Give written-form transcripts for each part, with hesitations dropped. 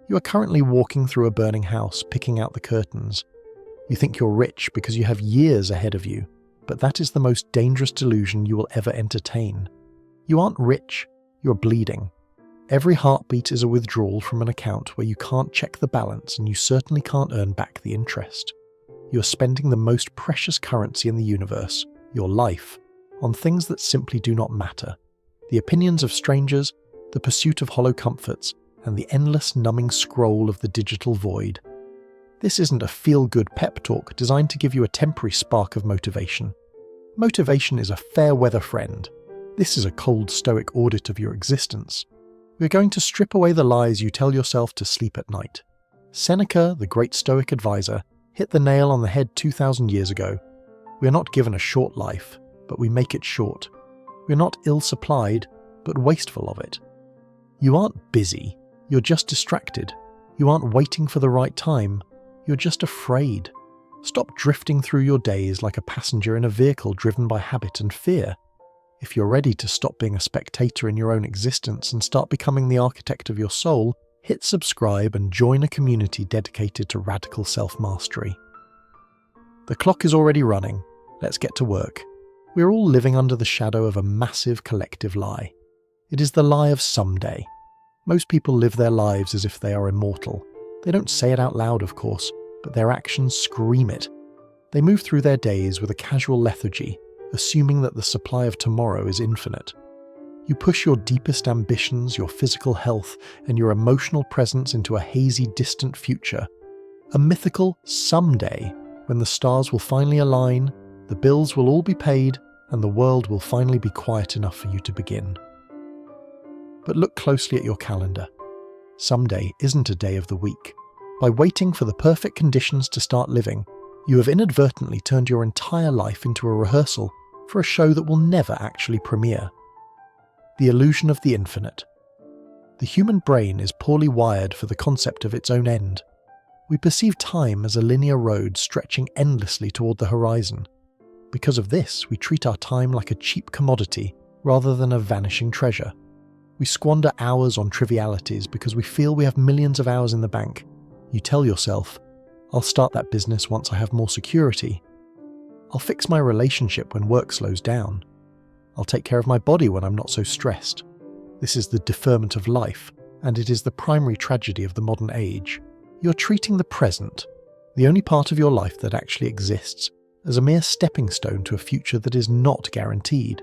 You are currently walking through a burning house, picking out the curtains. You think you're rich because you have years ahead of you, but that is the most dangerous delusion you will ever entertain. You aren't rich, you're bleeding. Every heartbeat is a withdrawal from an account where you can't check the balance and you certainly can't earn back the interest. You are spending the most precious currency in the universe, your life, on things that simply do not matter. The opinions of strangers, the pursuit of hollow comforts, and the endless numbing scroll of the digital void. This isn't a feel-good pep talk designed to give you a temporary spark of motivation. Motivation is a fair-weather friend. This is a cold Stoic audit of your existence. We're going to strip away the lies you tell yourself to sleep at night. Seneca, the great Stoic advisor, hit the nail on the head 2,000 years ago. We are not given a short life, but we make it short. We are not ill-supplied, but wasteful of it. You aren't busy, you're just distracted. You aren't waiting for the right time, you're just afraid. Stop drifting through your days like a passenger in a vehicle driven by habit and fear. If you're ready to stop being a spectator in your own existence and start becoming the architect of your soul, hit subscribe and join a community dedicated to radical self-mastery. The clock is already running. Let's get to work. We're all living under the shadow of a massive collective lie. It is the lie of someday. Most people live their lives as if they are immortal. They don't say it out loud, of course, but their actions scream it. They move through their days with a casual lethargy, assuming that the supply of tomorrow is infinite. You push your deepest ambitions, your physical health, and your emotional presence into a hazy, distant future. A mythical someday when the stars will finally align, the bills will all be paid, and the world will finally be quiet enough for you to begin. But look closely at your calendar. Someday isn't a day of the week. By waiting for the perfect conditions to start living, you have inadvertently turned your entire life into a rehearsal for a show that will never actually premiere. The illusion of the infinite. The human brain is poorly wired for the concept of its own end. We perceive time as a linear road stretching endlessly toward the horizon. Because of this, we treat our time like a cheap commodity rather than a vanishing treasure. We squander hours on trivialities because we feel we have millions of hours in the bank. You tell yourself, I'll start that business once I have more security. I'll fix my relationship when work slows down. I'll take care of my body when I'm not so stressed. This is the deferment of life, and it is the primary tragedy of the modern age. You're treating the present, the only part of your life that actually exists, as a mere stepping stone to a future that is not guaranteed.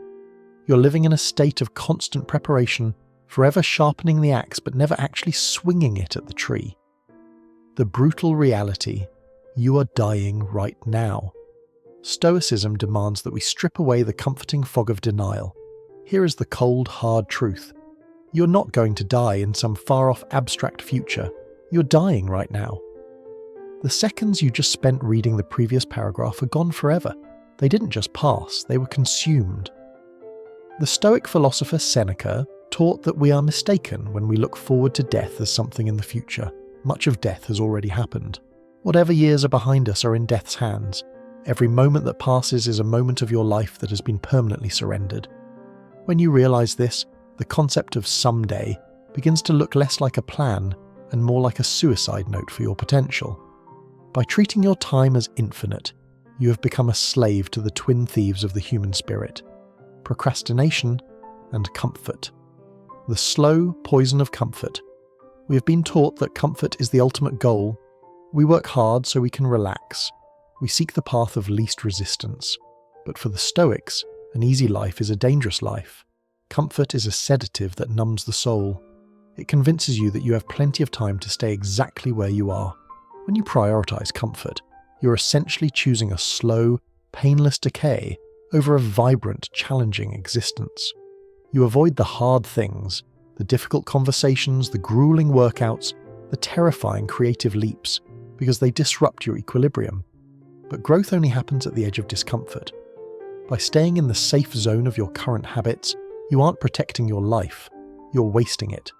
You're living in a state of constant preparation, forever sharpening the axe but never actually swinging it at the tree. The brutal reality, you are dying right now. Stoicism demands that we strip away the comforting fog of denial. Here is the cold, hard truth. You're not going to die in some far-off abstract future. You're dying right now. The seconds you just spent reading the previous paragraph are gone forever. They didn't just pass, they were consumed. The Stoic philosopher Seneca taught that we are mistaken when we look forward to death as something in the future. Much of death has already happened. Whatever years are behind us are in death's hands. Every moment that passes is a moment of your life that has been permanently surrendered. When you realize this, the concept of someday begins to look less like a plan and more like a suicide note for your potential. By treating your time as infinite, you have become a slave to the twin thieves of the human spirit: procrastination and comfort. The slow poison of comfort. We have been taught that comfort is the ultimate goal. We work hard so we can relax. We seek the path of least resistance. But for the Stoics, an easy life is a dangerous life. Comfort is a sedative that numbs the soul. It convinces you that you have plenty of time to stay exactly where you are. When you prioritize comfort, you're essentially choosing a slow, painless decay over a vibrant, challenging existence. You avoid the hard things, the difficult conversations, the grueling workouts, the terrifying creative leaps, because they disrupt your equilibrium. But growth only happens at the edge of discomfort. By staying in the safe zone of your current habits, you aren't protecting your life, you're wasting it.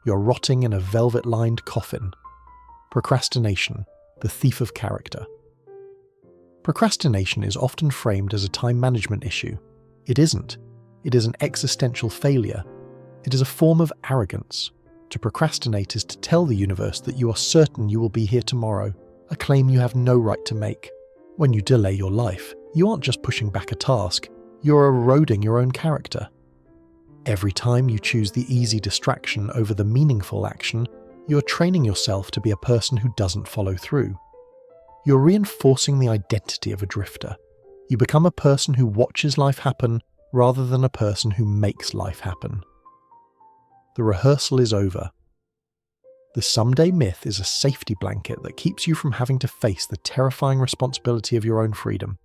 You're rotting in a velvet-lined coffin. Procrastination, the thief of character. Procrastination is often framed as a time management issue. It isn't. It is an existential failure. It is a form of arrogance. To procrastinate is to tell the universe that you are certain you will be here tomorrow, a claim you have no right to make. When you delay your life, you aren't just pushing back a task, you're eroding your own character. Every time you choose the easy distraction over the meaningful action, you're training yourself to be a person who doesn't follow through. You're reinforcing the identity of a drifter. You become a person who watches life happen rather than a person who makes life happen. The rehearsal is over. The someday myth is a safety blanket that keeps you from having to face the terrifying responsibility of your own freedom.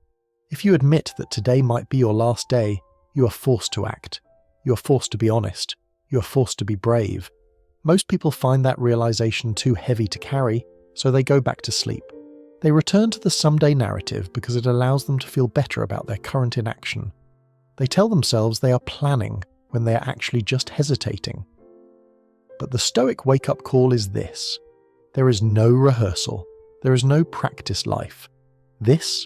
If you admit that today might be your last day, you are forced to act. You are forced to be honest. You are forced to be brave. Most people find that realization too heavy to carry, so they go back to sleep. They return to the someday narrative because it allows them to feel better about their current inaction. They tell themselves they are planning when they are actually just hesitating. But the Stoic wake-up call is this: there is no rehearsal, there is no practice life. This,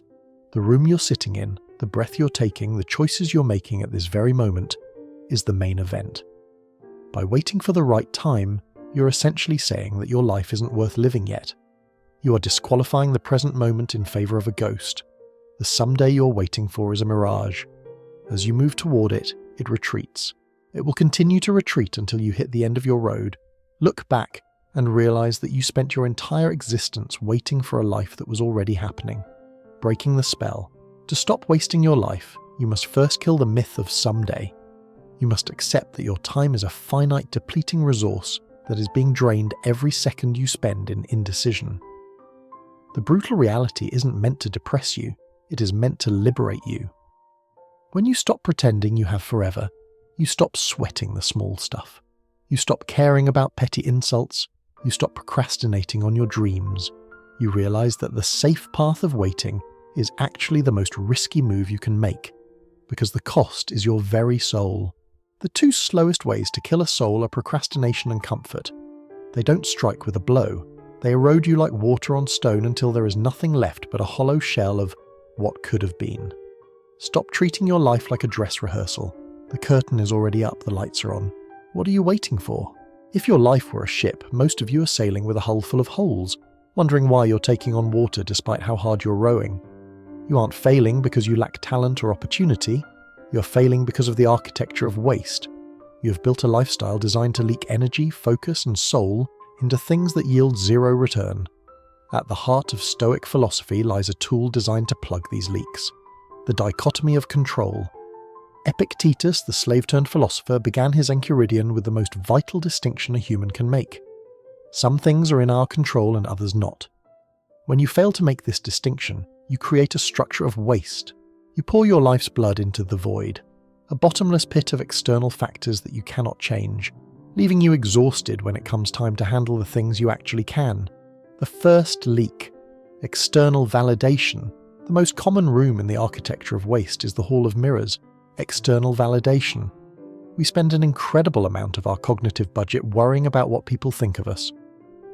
the room you're sitting in, the breath you're taking, the choices you're making at this very moment, is the main event. By waiting for the right time, you're essentially saying that your life isn't worth living yet. You are disqualifying the present moment in favor of a ghost. The someday you're waiting for is a mirage. As you move toward it, it retreats. It will continue to retreat until you hit the end of your road, look back, and realize that you spent your entire existence waiting for a life that was already happening. Breaking the spell. To stop wasting your life, you must first kill the myth of someday. You must accept that your time is a finite, depleting resource that is being drained every second you spend in indecision. The brutal reality isn't meant to depress you, it is meant to liberate you. When you stop pretending you have forever, you stop sweating the small stuff. You stop caring about petty insults. You stop procrastinating on your dreams. You realize that the safe path of waiting is actually the most risky move you can make, because the cost is your very soul. The two slowest ways to kill a soul are procrastination and comfort. They don't strike with a blow. They erode you like water on stone until there is nothing left but a hollow shell of what could have been. Stop treating your life like a dress rehearsal. The curtain is already up, the lights are on. What are you waiting for? If your life were a ship, most of you are sailing with a hull full of holes, wondering why you're taking on water despite how hard you're rowing. You aren't failing because you lack talent or opportunity. You're failing because of the architecture of waste. You have built a lifestyle designed to leak energy, focus, and soul into things that yield zero return. At the heart of Stoic philosophy lies a tool designed to plug these leaks: the dichotomy of control. Epictetus, the slave-turned-philosopher, began his Enchiridion with the most vital distinction a human can make. Some things are in our control and others not. When you fail to make this distinction, you create a structure of waste. You pour your life's blood into the void, a bottomless pit of external factors that you cannot change, leaving you exhausted when it comes time to handle the things you actually can. The first leak, external validation. The most common room in the architecture of waste is the Hall of Mirrors. External validation. We spend an incredible amount of our cognitive budget worrying about what people think of us.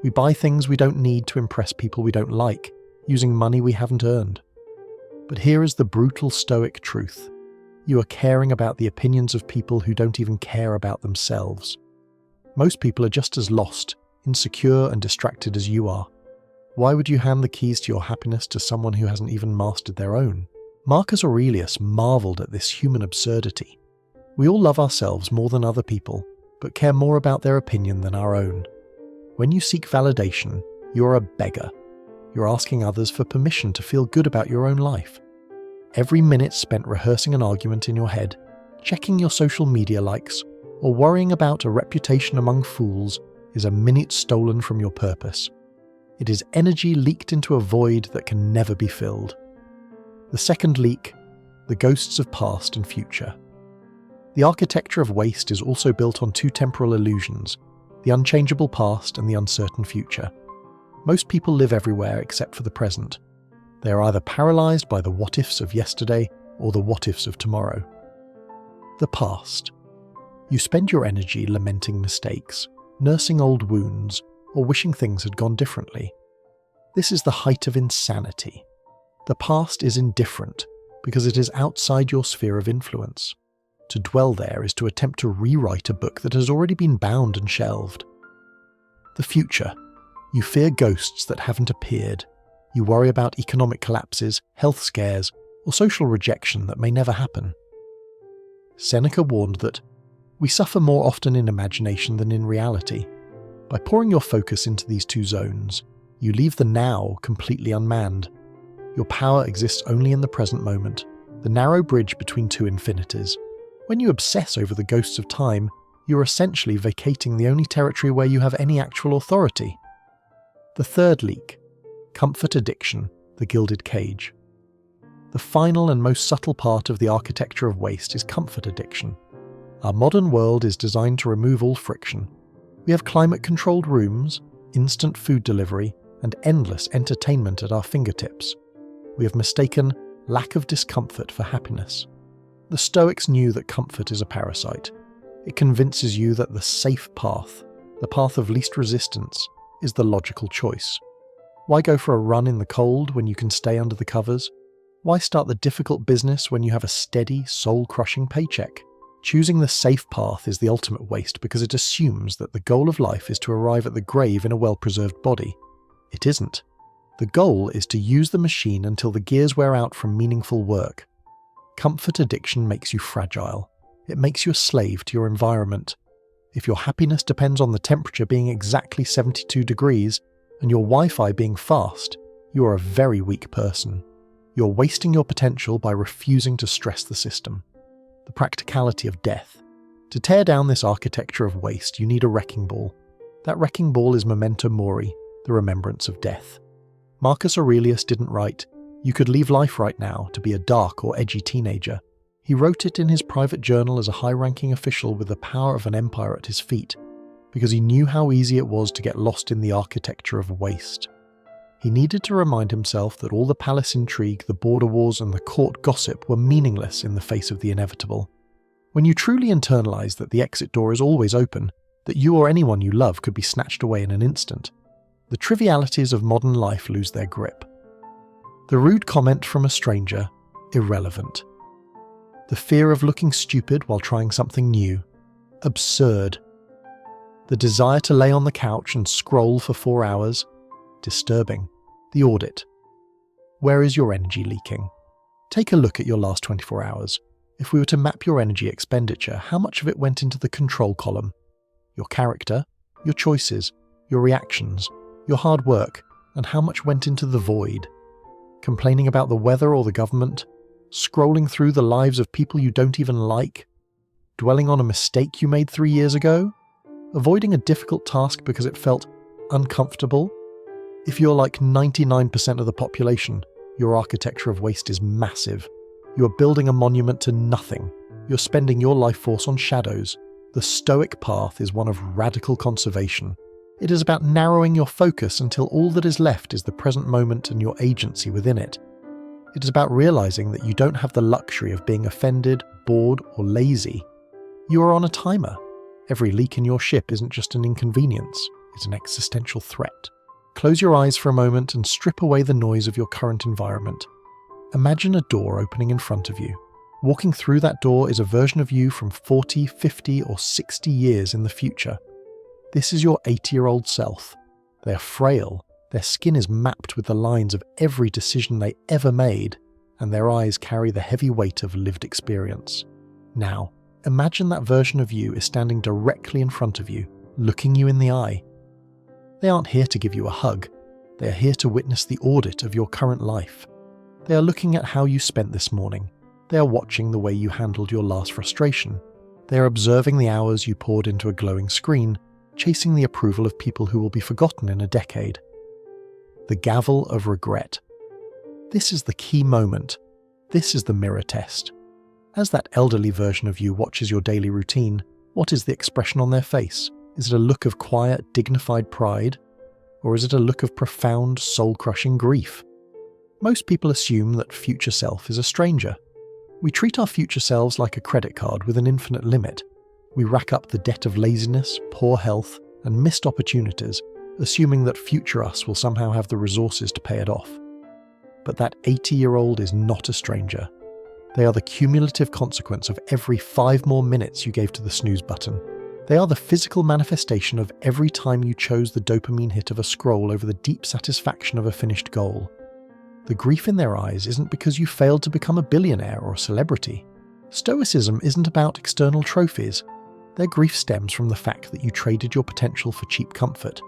We buy things we don't need to impress people we don't like, using money we haven't earned. But here is the brutal Stoic truth. You are caring about the opinions of people who don't even care about themselves. Most people are just as lost, insecure, and distracted as you are. Why would you hand the keys to your happiness to someone who hasn't even mastered their own? Marcus Aurelius marveled at this human absurdity. We all love ourselves more than other people, but care more about their opinion than our own. When you seek validation, you're a beggar. You're asking others for permission to feel good about your own life. Every minute spent rehearsing an argument in your head, checking your social media likes, or worrying about a reputation among fools is a minute stolen from your purpose. It is energy leaked into a void that can never be filled. The second leak, the ghosts of past and future. The architecture of waste is also built on two temporal illusions, the unchangeable past and the uncertain future. Most people live everywhere except for the present. They are either paralyzed by the what-ifs of yesterday or the what-ifs of tomorrow. The past. You spend your energy lamenting mistakes, nursing old wounds, or wishing things had gone differently. This is the height of insanity. The past is indifferent because it is outside your sphere of influence. To dwell there is to attempt to rewrite a book that has already been bound and shelved. The future. You fear ghosts that haven't appeared. You worry about economic collapses, health scares, or social rejection that may never happen. Seneca warned that we suffer more often in imagination than in reality. By pouring your focus into these two zones, you leave the now completely unmanned. Your power exists only in the present moment, the narrow bridge between two infinities. When you obsess over the ghosts of time, you are essentially vacating the only territory where you have any actual authority. The third leak. Comfort addiction, the gilded cage. The final and most subtle part of the architecture of waste is comfort addiction. Our modern world is designed to remove all friction. We have climate-controlled rooms, instant food delivery, and endless entertainment at our fingertips. We have mistaken lack of discomfort for happiness. The Stoics knew that comfort is a parasite. It convinces you that the safe path, the path of least resistance, is the logical choice. Why go for a run in the cold when you can stay under the covers? Why start the difficult business when you have a steady, soul-crushing paycheck? Choosing the safe path is the ultimate waste because it assumes that the goal of life is to arrive at the grave in a well-preserved body. It isn't. The goal is to use the machine until the gears wear out from meaningful work. Comfort addiction makes you fragile. It makes you a slave to your environment. If your happiness depends on the temperature being exactly 72 degrees and your Wi-Fi being fast, you are a very weak person. You're wasting your potential by refusing to stress the system. The practicality of death. To tear down this architecture of waste, you need a wrecking ball. That wrecking ball is memento mori, the remembrance of death. Marcus Aurelius didn't write, "You could leave life right now to be a dark or edgy teenager." He wrote it in his private journal as a high-ranking official with the power of an empire at his feet, because he knew how easy it was to get lost in the architecture of waste. He needed to remind himself that all the palace intrigue, the border wars, and the court gossip were meaningless in the face of the inevitable. When you truly internalize that the exit door is always open, that you or anyone you love could be snatched away in an instant, the trivialities of modern life lose their grip. The rude comment from a stranger, irrelevant. The fear of looking stupid while trying something new, absurd. The desire to lay on the couch and scroll for 4 hours, disturbing. The audit. Where is your energy leaking? Take a look at your last 24 hours. If we were to map your energy expenditure, how much of it went into the control column? Your character, your choices, your reactions, your hard work, and how much went into the void? Complaining about the weather or the government? Scrolling through the lives of people you don't even like? Dwelling on a mistake you made 3 years ago? Avoiding a difficult task because it felt uncomfortable? If you're like 99% of the population, your architecture of waste is massive. You are building a monument to nothing. You're spending your life force on shadows. The Stoic path is one of radical conservation. It is about narrowing your focus until all that is left is the present moment and your agency within it. It is about realizing that you don't have the luxury of being offended, bored, or lazy. You are on a timer. Every leak in your ship isn't just an inconvenience, it's an existential threat. Close your eyes for a moment and strip away the noise of your current environment. Imagine a door opening in front of you. Walking through that door is a version of you from 40, 50, or 60 years in the future. This is your 80-year-old self. They are frail. Their skin is mapped with the lines of every decision they ever made, and their eyes carry the heavy weight of lived experience. Now, imagine that version of you is standing directly in front of you, looking you in the eye. They aren't here to give you a hug. They are here to witness the audit of your current life. They are looking at how you spent this morning. They are watching the way you handled your last frustration. They are observing the hours you poured into a glowing screen, chasing the approval of people who will be forgotten in a decade. The gavel of regret. This is the key moment. This is the mirror test. As that elderly version of you watches your daily routine, what is the expression on their face? Is it a look of quiet, dignified pride? Or is it a look of profound, soul-crushing grief? Most people assume that future self is a stranger. We treat our future selves like a credit card with an infinite limit. We rack up the debt of laziness, poor health, and missed opportunities, assuming that future us will somehow have the resources to pay it off. But that 80-year-old is not a stranger. They are the cumulative consequence of every 5 more minutes you gave to the snooze button. They are the physical manifestation of every time you chose the dopamine hit of a scroll over the deep satisfaction of a finished goal. The grief in their eyes isn't because you failed to become a billionaire or a celebrity. Stoicism isn't about external trophies. Their grief stems from the fact that you traded your potential for cheap comfort.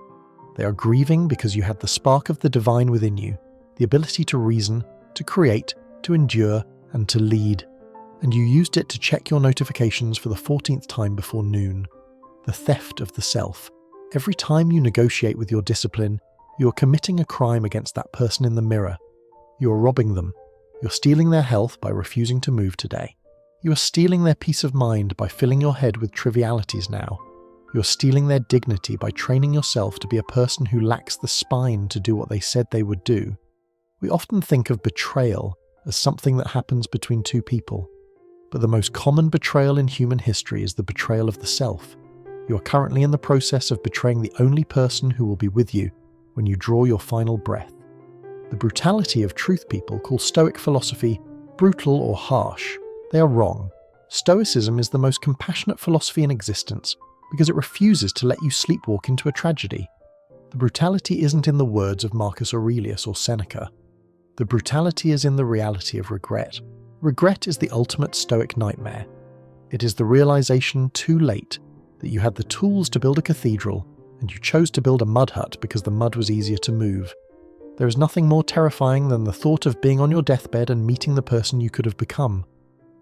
They are grieving because you had the spark of the divine within you, the ability to reason, to create, to endure, and to lead. And you used it to check your notifications for the 14th time before noon. The theft of the self. Every time you negotiate with your discipline, you are committing a crime against that person in the mirror. You are robbing them. You're stealing their health by refusing to move today. You are stealing their peace of mind by filling your head with trivialities now. You're stealing their dignity by training yourself to be a person who lacks the spine to do what they said they would do. We often think of betrayal as something that happens between two people, but the most common betrayal in human history is the betrayal of the self. You are currently in the process of betraying the only person who will be with you when you draw your final breath. The brutality of truth people call Stoic philosophy brutal or harsh. They are wrong. Stoicism is the most compassionate philosophy in existence because it refuses to let you sleepwalk into a tragedy. The brutality isn't in the words of Marcus Aurelius or Seneca. The brutality is in the reality of regret. Regret is the ultimate Stoic nightmare. It is the realization too late that you had the tools to build a cathedral and you chose to build a mud hut because the mud was easier to move. There is nothing more terrifying than the thought of being on your deathbed and meeting the person you could have become.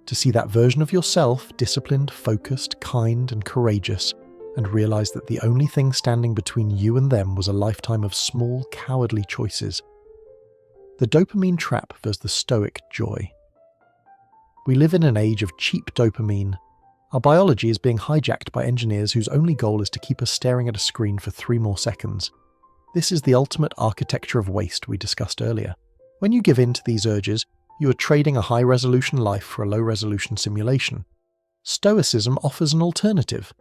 To see that version of yourself disciplined, focused, kind, and courageous, and realize that the only thing standing between you and them was a lifetime of small, cowardly choices. The dopamine trap versus the Stoic joy. We live in an age of cheap dopamine. Our biology is being hijacked by engineers whose only goal is to keep us staring at a screen for 3 more seconds. This is the ultimate architecture of waste we discussed earlier. When you give in to these urges, you are trading a high-resolution life for a low-resolution simulation. Stoicism offers an alternative: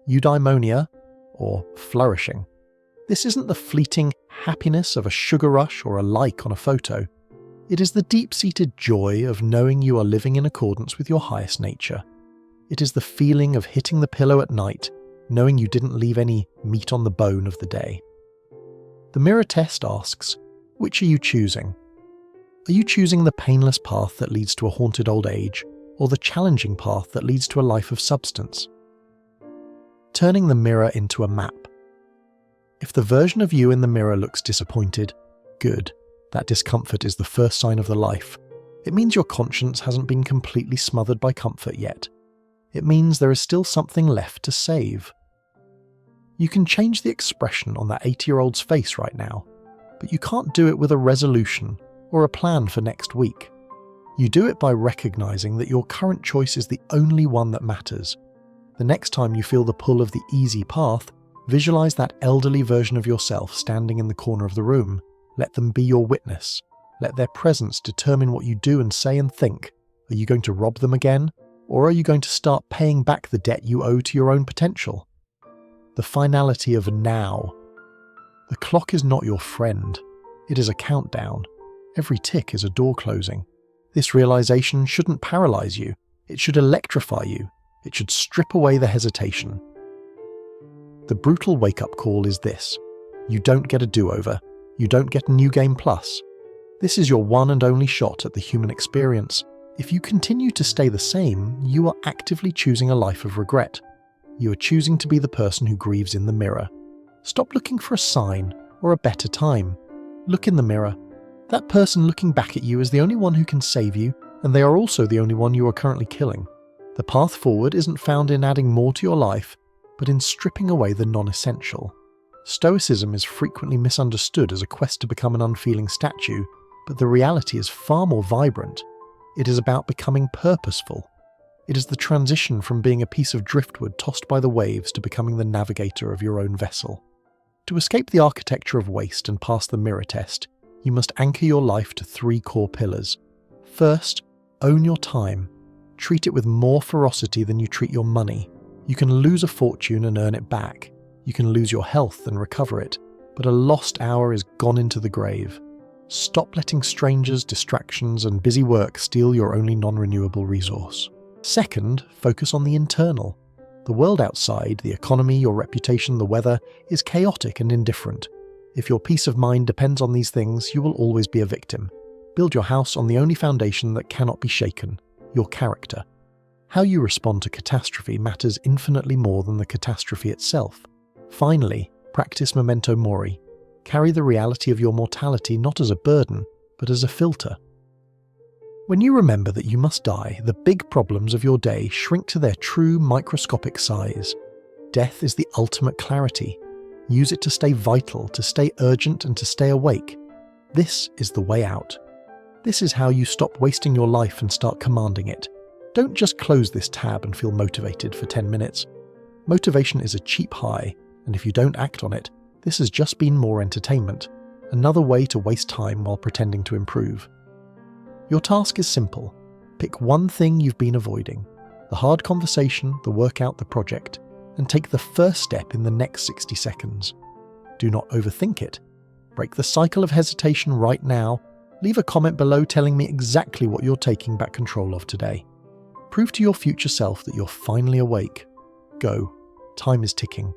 eudaimonia, or flourishing. This isn't the fleeting happiness of a sugar rush or a like on a photo. It is the deep-seated joy of knowing you are living in accordance with your highest nature. It is the feeling of hitting the pillow at night, knowing you didn't leave any meat on the bone of the day. The mirror test asks, which are you choosing? Are you choosing the painless path that leads to a haunted old age, or the challenging path that leads to a life of substance? Turning the mirror into a map. If the version of you in the mirror looks disappointed, good. That discomfort is the first sign of the life. It means your conscience hasn't been completely smothered by comfort yet. It means there is still something left to save. You can change the expression on that 80-year-old's face right now, but you can't do it with a resolution or a plan for next week. You do it by recognizing that your current choice is the only one that matters. The next time you feel the pull of the easy path, visualize that elderly version of yourself standing in the corner of the room. Let them be your witness. Let their presence determine what you do and say and think. Are you going to rob them again? Or are you going to start paying back the debt you owe to your own potential? The finality of now. The clock is not your friend. It is a countdown. Every tick is a door closing. This realization shouldn't paralyze you. It should electrify you. It should strip away the hesitation. The brutal wake-up call is this: you don't get a do-over. You don't get New Game Plus. This is your one and only shot at the human experience. If you continue to stay the same, you are actively choosing a life of regret. You are choosing to be the person who grieves in the mirror. Stop looking for a sign or a better time. Look in the mirror. That person looking back at you is the only one who can save you, and they are also the only one you are currently killing. The path forward isn't found in adding more to your life, but in stripping away the non-essential. Stoicism is frequently misunderstood as a quest to become an unfeeling statue, but the reality is far more vibrant. It is about becoming purposeful. It is the transition from being a piece of driftwood tossed by the waves to becoming the navigator of your own vessel. To escape the architecture of waste and pass the mirror test, you must anchor your life to 3 core pillars. First, own your time. Treat it with more ferocity than you treat your money. You can lose a fortune and earn it back. You can lose your health and recover it, but a lost hour is gone into the grave. Stop letting strangers, distractions, and busy work steal your only non-renewable resource. Second, focus on the internal. The world outside, the economy, your reputation, the weather, is chaotic and indifferent. If your peace of mind depends on these things, you will always be a victim. Build your house on the only foundation that cannot be shaken, your character. How you respond to catastrophe matters infinitely more than the catastrophe itself. Finally, practice memento mori. Carry the reality of your mortality not as a burden, but as a filter. When you remember that you must die, the big problems of your day shrink to their true microscopic size. Death is the ultimate clarity. Use it to stay vital, to stay urgent, and to stay awake. This is the way out. This is how you stop wasting your life and start commanding it. Don't just close this tab and feel motivated for 10 minutes. Motivation is a cheap high, and if you don't act on it, this has just been more entertainment, another way to waste time while pretending to improve. Your task is simple. Pick one thing you've been avoiding, the hard conversation, the workout, the project, and take the first step in the next 60 seconds. Do not overthink it. Break the cycle of hesitation right now. Leave a comment below telling me exactly what you're taking back control of today. Prove to your future self that you're finally awake. Go. Time is ticking.